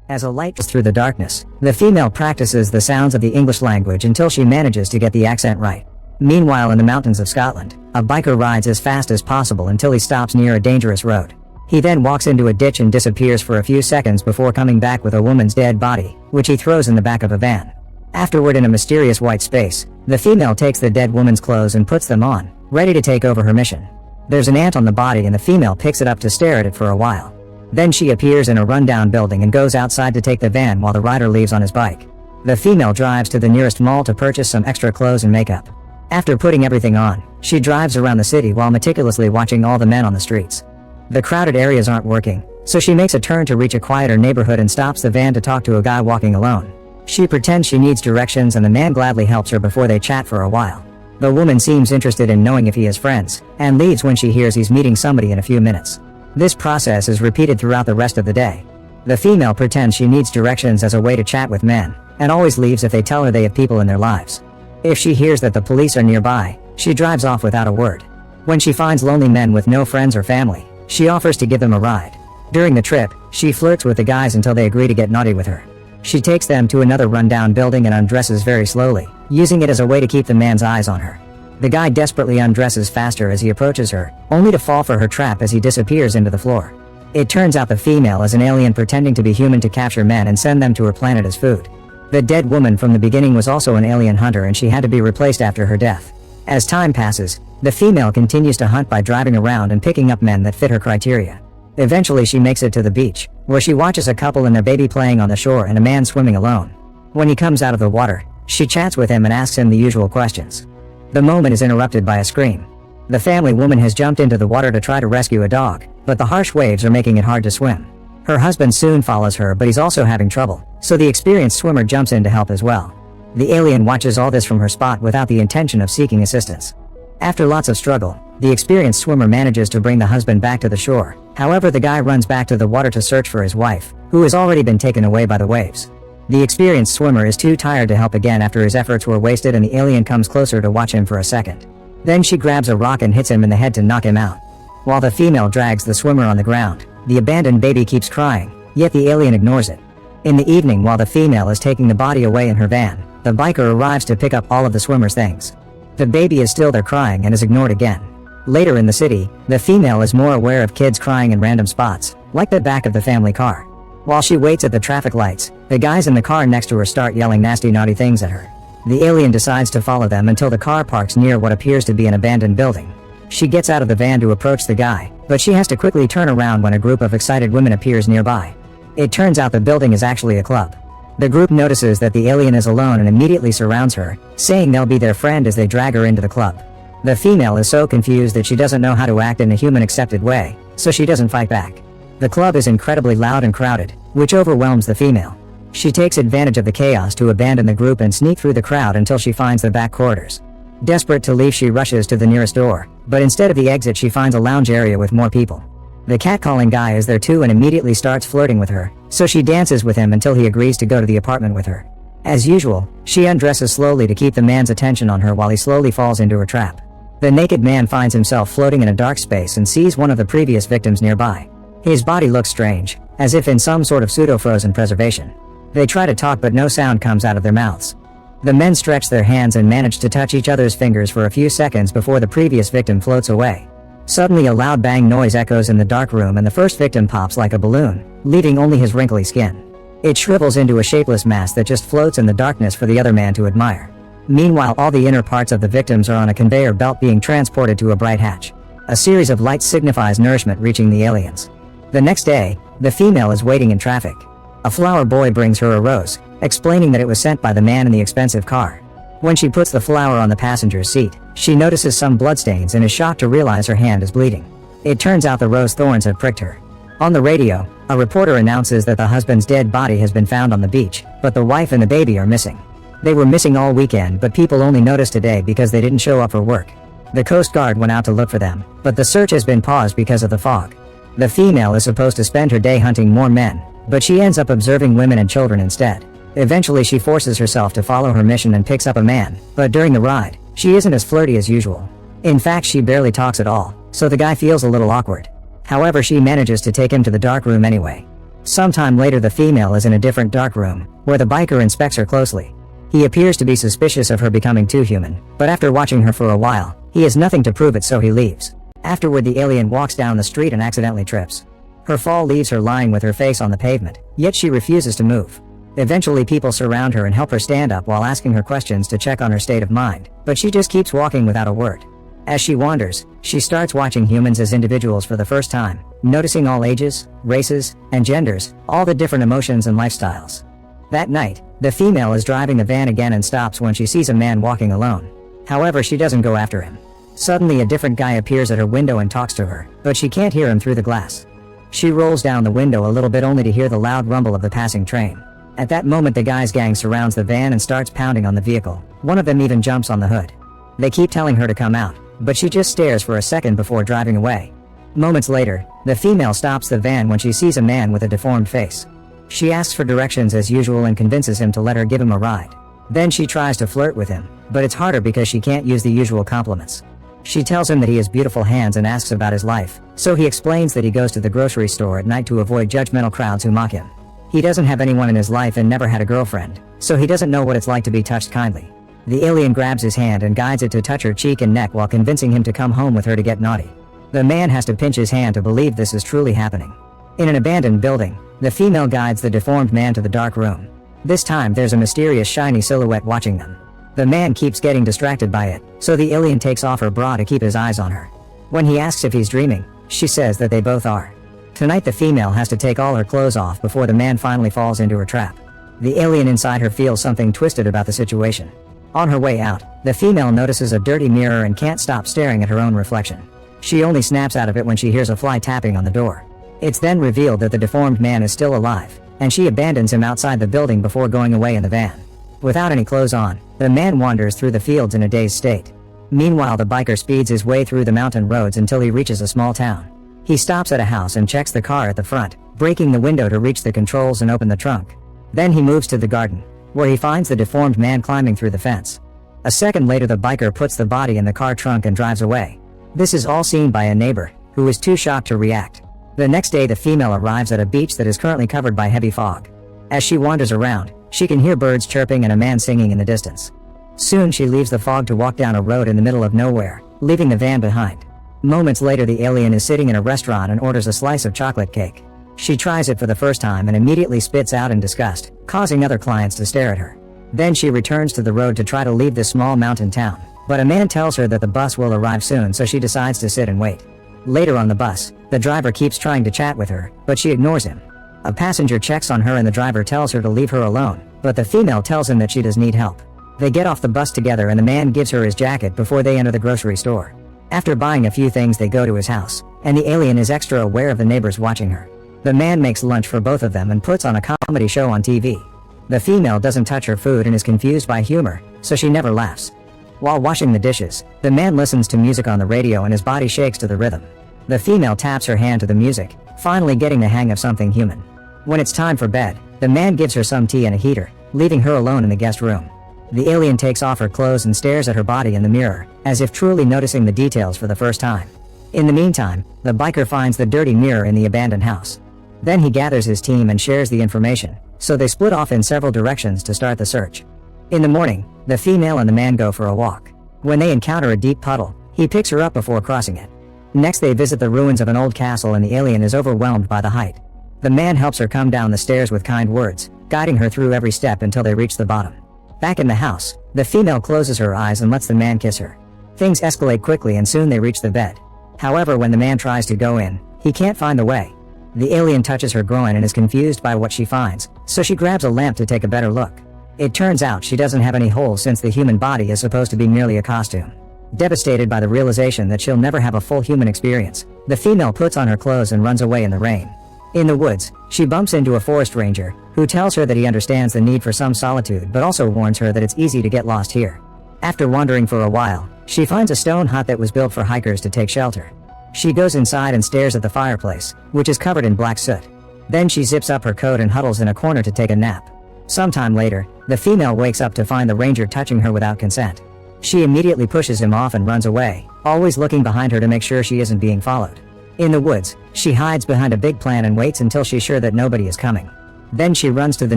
As a light goes through the darkness, the female practices the sounds of the English language until she manages to get the accent right. Meanwhile, in the mountains of Scotland, a biker rides as fast as possible until he stops near a dangerous road. He then walks into a ditch and disappears for a few seconds before coming back with a woman's dead body, which he throws in the back of a van. Afterward, in a mysterious white space, the female takes the dead woman's clothes and puts them on, ready to take over her mission. There's an ant on the body and the female picks it up to stare at it for a while. Then she appears in a rundown building and goes outside to take the van while the rider leaves on his bike. The female drives to the nearest mall to purchase some extra clothes and makeup. After putting everything on, she drives around the city while meticulously watching all the men on the streets. The crowded areas aren't working, so she makes a turn to reach a quieter neighborhood and stops the van to talk to a guy walking alone. She pretends she needs directions and the man gladly helps her before they chat for a while. The woman seems interested in knowing if he has friends, and leaves when she hears he's meeting somebody in a few minutes. This process is repeated throughout the rest of the day. The female pretends she needs directions as a way to chat with men, and always leaves if they tell her they have people in their lives. If she hears that the police are nearby, she drives off without a word. When she finds lonely men with no friends or family, she offers to give them a ride. During the trip, she flirts with the guys until they agree to get naughty with her. She takes them to another rundown building and undresses very slowly, using it as a way to keep the man's eyes on her. The guy desperately undresses faster as he approaches her, only to fall for her trap as he disappears into the floor. It turns out the female is an alien pretending to be human to capture men and send them to her planet as food. The dead woman from the beginning was also an alien hunter and she had to be replaced after her death. As time passes, the female continues to hunt by driving around and picking up men that fit her criteria. Eventually she makes it to the beach, where she watches a couple and their baby playing on the shore and a man swimming alone. When he comes out of the water, she chats with him and asks him the usual questions. The moment is interrupted by a scream. The family woman has jumped into the water to try to rescue a dog, but the harsh waves are making it hard to swim. Her husband soon follows her, but he's also having trouble, so the experienced swimmer jumps in to help as well. The alien watches all this from her spot without the intention of seeking assistance. After lots of struggle, the experienced swimmer manages to bring the husband back to the shore. However, the guy runs back to the water to search for his wife, who has already been taken away by the waves. The experienced swimmer is too tired to help again after his efforts were wasted, and the alien comes closer to watch him for a second. Then she grabs a rock and hits him in the head to knock him out. While the female drags the swimmer on the ground, the abandoned baby keeps crying, yet the alien ignores it. In the evening, while the female is taking the body away in her van, the biker arrives to pick up all of the swimmer's things. The baby is still there crying and is ignored again. Later in the city, the female is more aware of kids crying in random spots, like the back of the family car. While she waits at the traffic lights, the guys in the car next to her start yelling nasty naughty things at her. The alien decides to follow them until the car parks near what appears to be an abandoned building. She gets out of the van to approach the guy, but she has to quickly turn around when a group of excited women appears nearby. It turns out the building is actually a club. The group notices that the alien is alone and immediately surrounds her, saying they'll be their friend as they drag her into the club. The female is so confused that she doesn't know how to act in a human accepted way, so she doesn't fight back. The club is incredibly loud and crowded, which overwhelms the female. She takes advantage of the chaos to abandon the group and sneak through the crowd until she finds the back corridors. Desperate to leave, she rushes to the nearest door, but instead of the exit she finds a lounge area with more people. The catcalling guy is there too and immediately starts flirting with her, so she dances with him until he agrees to go to the apartment with her. As usual, she undresses slowly to keep the man's attention on her while he slowly falls into her trap. The naked man finds himself floating in a dark space and sees one of the previous victims nearby. His body looks strange, as if in some sort of pseudo-frozen preservation. They try to talk but no sound comes out of their mouths. The men stretch their hands and manage to touch each other's fingers for a few seconds before the previous victim floats away. Suddenly a loud bang noise echoes in the dark room and the first victim pops like a balloon, leaving only his wrinkly skin. It shrivels into a shapeless mass that just floats in the darkness for the other man to admire. Meanwhile, all the inner parts of the victims are on a conveyor belt being transported to a bright hatch. A series of lights signifies nourishment reaching the aliens. The next day, the female is waiting in traffic. A flower boy brings her a rose, explaining that it was sent by the man in the expensive car. When she puts the flower on the passenger's seat, she notices some bloodstains and is shocked to realize her hand is bleeding. It turns out the rose thorns had pricked her. On the radio, a reporter announces that the husband's dead body has been found on the beach, but the wife and the baby are missing. They were missing all weekend, but people only noticed today because they didn't show up for work. The Coast Guard went out to look for them, but the search has been paused because of the fog. The female is supposed to spend her day hunting more men, but she ends up observing women and children instead. Eventually she forces herself to follow her mission and picks up a man, but during the ride, she isn't as flirty as usual. In fact, she barely talks at all, so the guy feels a little awkward. However, she manages to take him to the dark room anyway. Sometime later the female is in a different dark room, where the biker inspects her closely. He appears to be suspicious of her becoming too human, but after watching her for a while, he has nothing to prove it, so he leaves. Afterward the alien walks down the street and accidentally trips. Her fall leaves her lying with her face on the pavement, yet she refuses to move. Eventually people surround her and help her stand up while asking her questions to check on her state of mind, but she just keeps walking without a word. As she wanders, she starts watching humans as individuals for the first time, noticing all ages, races, and genders, all the different emotions and lifestyles. That night, the female is driving the van again and stops when she sees a man walking alone. However, she doesn't go after him. Suddenly a different guy appears at her window and talks to her, but she can't hear him through the glass. She rolls down the window a little bit only to hear the loud rumble of the passing train. At that moment the guy's gang surrounds the van and starts pounding on the vehicle. One of them even jumps on the hood. They keep telling her to come out, but she just stares for a second before driving away. Moments later, the female stops the van when she sees a man with a deformed face. She asks for directions as usual and convinces him to let her give him a ride. Then she tries to flirt with him, but it's harder because she can't use the usual compliments. She tells him that he has beautiful hands and asks about his life, so he explains that he goes to the grocery store at night to avoid judgmental crowds who mock him. He doesn't have anyone in his life and never had a girlfriend, so he doesn't know what it's like to be touched kindly. The alien grabs his hand and guides it to touch her cheek and neck while convincing him to come home with her to get naughty. The man has to pinch his hand to believe this is truly happening. In an abandoned building, the female guides the deformed man to the dark room. This time there's a mysterious shiny silhouette watching them. The man keeps getting distracted by it, so the alien takes off her bra to keep his eyes on her. When he asks if he's dreaming, she says that they both are. Tonight the female has to take all her clothes off before the man finally falls into her trap. The alien inside her feels something twisted about the situation. On her way out, the female notices a dirty mirror and can't stop staring at her own reflection. She only snaps out of it when she hears a fly tapping on the door. It's then revealed that the deformed man is still alive, and she abandons him outside the building before going away in the van. Without any clothes on, the man wanders through the fields in a dazed state. Meanwhile the biker speeds his way through the mountain roads until he reaches a small town. He stops at a house and checks the car at the front, breaking the window to reach the controls and open the trunk. Then he moves to the garden, where he finds the deformed man climbing through the fence. A second later the biker puts the body in the car trunk and drives away. This is all seen by a neighbor, who is too shocked to react. The next day the female arrives at a beach that is currently covered by heavy fog. As she wanders around, she can hear birds chirping and a man singing in the distance. Soon she leaves the fog to walk down a road in the middle of nowhere, leaving the van behind. Moments later the alien is sitting in a restaurant and orders a slice of chocolate cake. She tries it for the first time and immediately spits out in disgust, causing other clients to stare at her. Then she returns to the road to try to leave this small mountain town, but a man tells her that the bus will arrive soon, so she decides to sit and wait. Later on the bus, the driver keeps trying to chat with her, but she ignores him. A passenger checks on her and the driver tells her to leave her alone, but the female tells him that she does need help. They get off the bus together and the man gives her his jacket before they enter the grocery store. After buying a few things they go to his house, and the alien is extra aware of the neighbors watching her. The man makes lunch for both of them and puts on a comedy show on TV. The female doesn't touch her food and is confused by humor, so she never laughs. While washing the dishes, the man listens to music on the radio and his body shakes to the rhythm. The female taps her hand to the music, finally getting the hang of something human. When it's time for bed, the man gives her some tea and a heater, leaving her alone in the guest room. The alien takes off her clothes and stares at her body in the mirror, as if truly noticing the details for the first time. In the meantime, the biker finds the dirty mirror in the abandoned house. Then he gathers his team and shares the information, so they split off in several directions to start the search. In the morning, the female and the man go for a walk. When they encounter a deep puddle, he picks her up before crossing it. Next they visit the ruins of an old castle and the alien is overwhelmed by the height. The man helps her come down the stairs with kind words, guiding her through every step until they reach the bottom. Back in the house, the female closes her eyes and lets the man kiss her. Things escalate quickly and soon they reach the bed. However, when the man tries to go in, he can't find the way. The alien touches her groin and is confused by what she finds, so she grabs a lamp to take a better look. It turns out she doesn't have any holes since the human body is supposed to be merely a costume. Devastated by the realization that she'll never have a full human experience, the female puts on her clothes and runs away in the rain. In the woods, she bumps into a forest ranger, who tells her that he understands the need for some solitude but also warns her that it's easy to get lost here. After wandering for a while, she finds a stone hut that was built for hikers to take shelter. She goes inside and stares at the fireplace, which is covered in black soot. Then she zips up her coat and huddles in a corner to take a nap. Sometime later, the female wakes up to find the ranger touching her without consent. She immediately pushes him off and runs away, always looking behind her to make sure she isn't being followed. In the woods, she hides behind a big plant and waits until she's sure that nobody is coming. Then she runs to the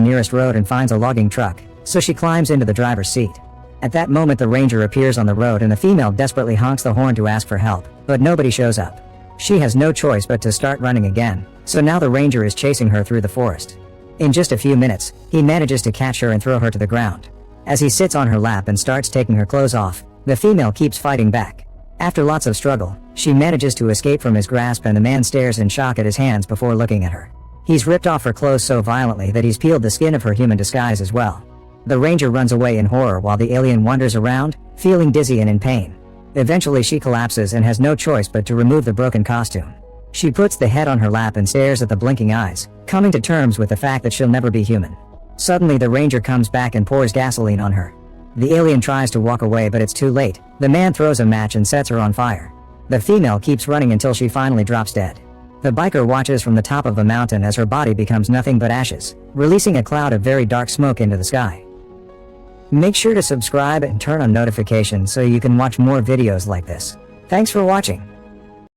nearest road and finds a logging truck, so she climbs into the driver's seat. At that moment the ranger appears on the road and the female desperately honks the horn to ask for help, but nobody shows up. She has no choice but to start running again, so now the ranger is chasing her through the forest. In just a few minutes, he manages to catch her and throw her to the ground. As he sits on her lap and starts taking her clothes off, the female keeps fighting back. After lots of struggle, she manages to escape from his grasp and the man stares in shock at his hands before looking at her. He's ripped off her clothes so violently that he's peeled the skin of her human disguise as well. The ranger runs away in horror while the alien wanders around, feeling dizzy and in pain. Eventually she collapses and has no choice but to remove the broken costume. She puts the head on her lap and stares at the blinking eyes, coming to terms with the fact that she'll never be human. Suddenly the ranger comes back and pours gasoline on her. The alien tries to walk away but it's too late. The man throws a match and sets her on fire. The female keeps running until she finally drops dead. The biker watches from the top of a mountain as her body becomes nothing but ashes, releasing a cloud of very dark smoke into the sky. Make sure to subscribe and turn on notifications so you can watch more videos like this. Thanks for watching.